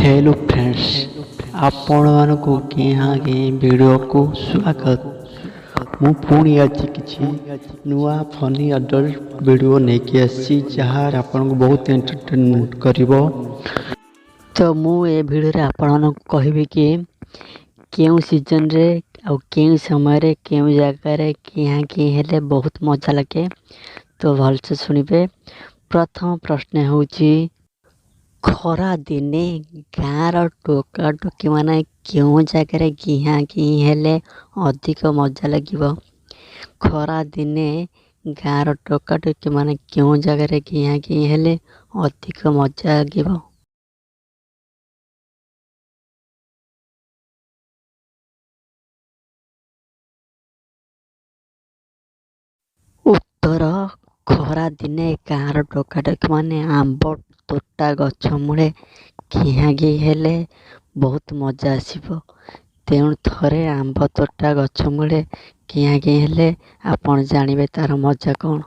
Hello friends, आपण मानकु केहाँ के video को स्वागत। मु पुणी आज किसी नुआ फनी अडल्ट वीडियो नेकी आसी जहाँ आपन को बहुत एंटरटेनमेंट करिवो। तो मु ए वीडियो रे आपण को कहबी कि केउ सीजन रे आ केउ समय रे केउ जगह रे केहाँ के हेले बहुत मजा लगे। तो भलसे सुनिबे। प्रथम प्रश्न होची खरा दिने गाँर टोका टोकी माने केउ जगह गिहा घी हेले अधिक मजा लगिब। खरा दिने गाँर टोका टोकी माने केउ जगह गिहा घी हेले अधिक मजा लगिब। उत्तर खरा दिने गाँर टोका टोकी माने आंब तोटा गछ मूले घिहा घी हेले बहुत मजा आसिब। तेणु थरे आंब तोटा गछ मूले घिहा घी हेले आपण जानिबे तार मजा कौन।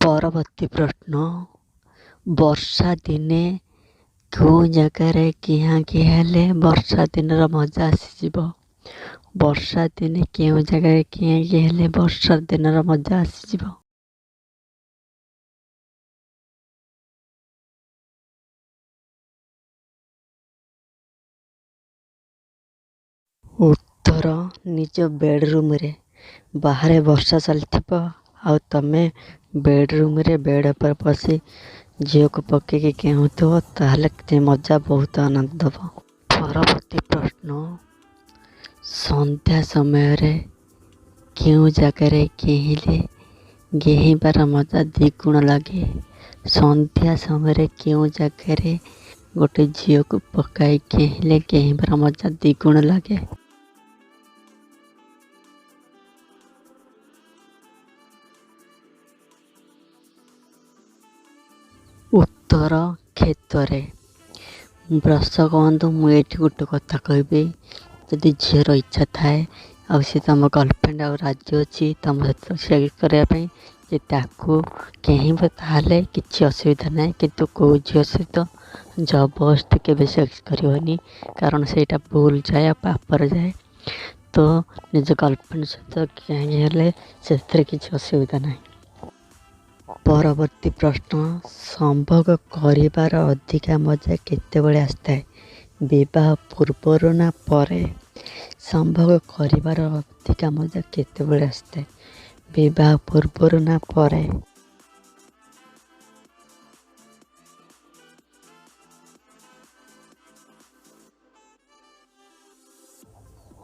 परवर्ती प्रश्न वर्षा दिने केउ जगह घिहा घी हेले वर्षा दिन मजा आसीजिब। वर्षा दिने केउ जगह घिहा घी हेले वर्षा दिन मजा आसीजिब। उत्तर निज बेडरूम रे बाहर वर्षा चलथिब आ तमे बेडरूम रे बेड पर बसी झील को पकेकी केहुथो ताहले मजा बहुत आनंद दब। परवर्ती प्रश्न संध्या समय रे केउ जगह गेहिले गेहिबार मजा द्विगुण लगे। संध्या समय रे केउ जगह गोटे झील को पकाई गेहिले गेहिबार मजा द्विगुण लगे। उत्तर क्षेत्र दर्शक बंधु मुझे गोटे कथा कहबी जदि झीर इच्छा थाए आ सी तुम गर्लफ्रेंड आ राज्य अच्छी तुम सहित शेयर करने ताहले किसी असुविधा ना किंतु कौ झील सहित जबरदस्ती के सेक्स करनी कारण से भूल जाए पापर जाए। तो निज गर्लफ्रेंड सहित कहीं किसी असुविधा ना। परवर्ती प्रश्न संभोग करिबार अधिका मजा केतेबेले आसताए विवाह पूर्वर ना परे। संभोग करिबार अधिका मजा केतेबेले आसताए विवाह पूर्वर ना परे।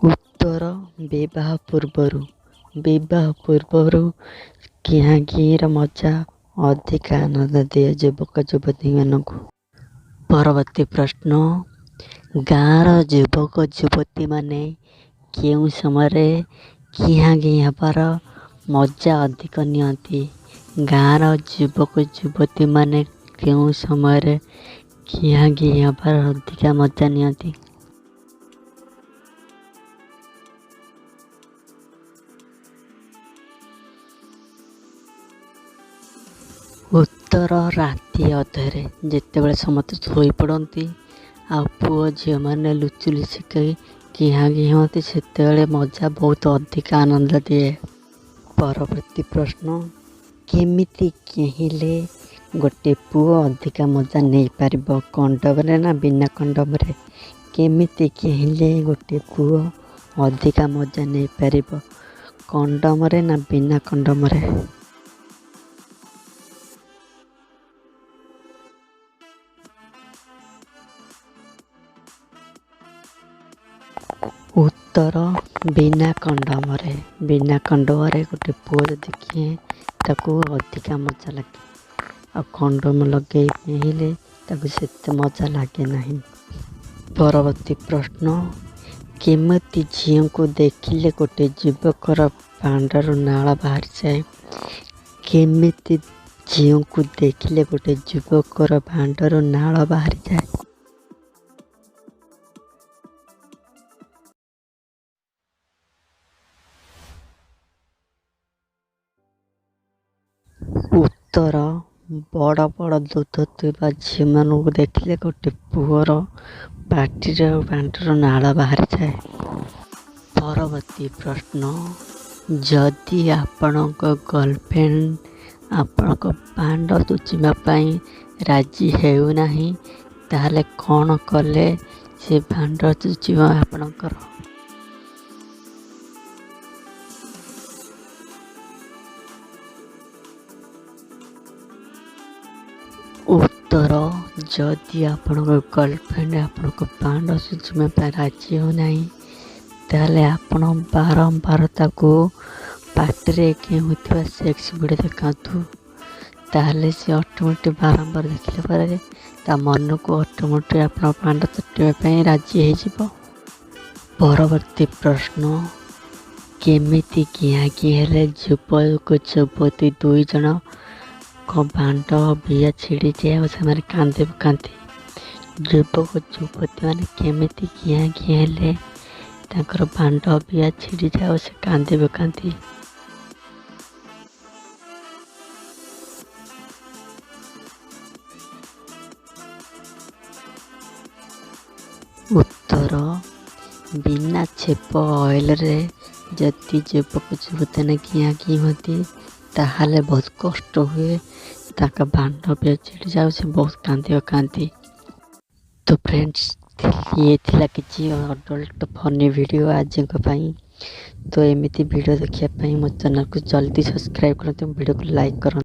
उत्तर विवाह पूर्वर। विवाह पूर्वर घिहा घीर मजा अधिक आनंद दिए युवक युवती मानक। परवर्ती प्रश्न गाँर युवक युवती माने केउ समय घिहा घी हबार मजा अधिक नियंती। गाँर युवक युवती माने केउ समय घिहा घी हबार अधिक मजा नियंती। उत्तर राति अधरे जितेबले समस्त शोई पड़ती आ पुओ झील मैंने लुचि लुचिक घिहा घी हमें से मजा बहुत अधिक आनंद दिए। परवर्ती प्रश्न केमिति केहिले गोटे पुओ अधिक मजा नहीं पार कंडम रे ना बिना कंडम रे। केमिति केहिले गोटे पुओ अधिक मजा नहीं पार कंडम रे ना बिना कंडम रे। उत्तर बिना कंडम रे। बिना कंडम रे गोटे पुओ जदि किए ताकू अधिक मजा लगे आ कंडम लगे पहले ताकू सेते मजा लगे नहीं। परवर्ती प्रश्न केमती झील को देखिले गोटे युवकर पांडर नाल बाहर जाए। केमिति झील को देखिले गोटे युवकर पांडर नाल बाहर जाए। उत्तर ବଡ଼ ବଡ଼ ଦୁଧ ଥିବା ଝିଅମାନଙ୍କୁ ଦେଖିଲେ ଗୋଟେ ପୁଅର ପାଟିରେ ଆଉ ପାଣ୍ଟର ନାଳ ବାହାରିଥାଏ। ପରବର୍ତ୍ତୀ ପ୍ରଶ୍ନ, ଯଦି ଆପଣଙ୍କ ଗର୍ଲଫ୍ରେଣ୍ଡ ଆପଣଙ୍କ ପାଣ୍ଡ ଲୁଚିବା ପାଇଁ ରାଜି ହେଉନାହିଁ, ତାହେଲେ କ'ଣ କଲେ ସେ ପାଣ୍ଡ ଲୁଚିବ ଆପଣଙ୍କର? ଉତ୍ତର, ଯଦି ଆପଣଙ୍କ ଗର୍ଲଫ୍ରେଣ୍ଡ ଆପଣଙ୍କ ପାଣ୍ଡ ଲୁଚିବା ପାଇଁ ରାଜି ହେଉନାହିଁ, ତାହେଲେ ଆପଣ ବାରମ୍ବାର ତାକୁ ପାଟିରେ କେଉଁଥିବା ସେକ୍ସ ଭିଡ଼ିଓ ଦେଖାନ୍ତୁ। ତାହେଲେ ସେ ଅଟୋମେଟିକ୍ ବାରମ୍ବାର ଦେଖିଲା ପରେ ତା ମନକୁ ଅଟୋମେଟିକ୍ ଆପଣ ପାଣ୍ଡ ଚଟିବା ପାଇଁ ରାଜି ହେଇଯିବ। ପରବର୍ତ୍ତୀ ପ୍ରଶ୍ନ, କେମିତି କିଆଁ ହେଲେ ଯୁବକ ଯୁବତୀ 2 ଜଣଙ୍କ ପାଣ୍ଡ ବିଆ ଛିଡ଼ିଯାଏ ଓ ସେମାନେ କାନ୍ଦି ପକାନ୍ତି? ଯୁବକ ଯୁବତୀମାନେ କେମିତି କିଆଁ ହେଲେ ତାଙ୍କର ପାଣ୍ଡ ବିଆ ଛିଡ଼ିଯାଏ ଓ ସେ କାନ୍ଦି ପକାନ୍ତି? ଉତ୍ତର, ବିନା ଛେପ ଅଏଲରେ ଯଦି ଯୁବକ ଯୁବତୀମାନେ କିଆଁ ହୁଅନ୍ତି ତାହେଲେ ବହୁତ କଷ୍ଟ ହୁଏ, ତାଙ୍କ ପାଣ୍ଡ ବିଆ ଛିଡ଼ିଯାଏ ସେ ବହୁତ କାନ୍ଦି ପକାନ୍ତି। ତ ଫ୍ରେଣ୍ଡସ୍, ଇଏ ଥିଲା କିଛି ଅଡଲ୍ଟ ଫନି ଭିଡ଼ିଓ ଆଜିଙ୍କ ପାଇଁ। ତ ଏମିତି ଭିଡ଼ିଓ ଦେଖିବା ପାଇଁ ମୋ ଚ୍ୟାନେଲକୁ ଜଲ୍ଦି ସବସ୍କ୍ରାଇବ୍ କରନ୍ତୁ, ଭିଡ଼ିଓକୁ ଲାଇକ୍ କରନ୍ତୁ।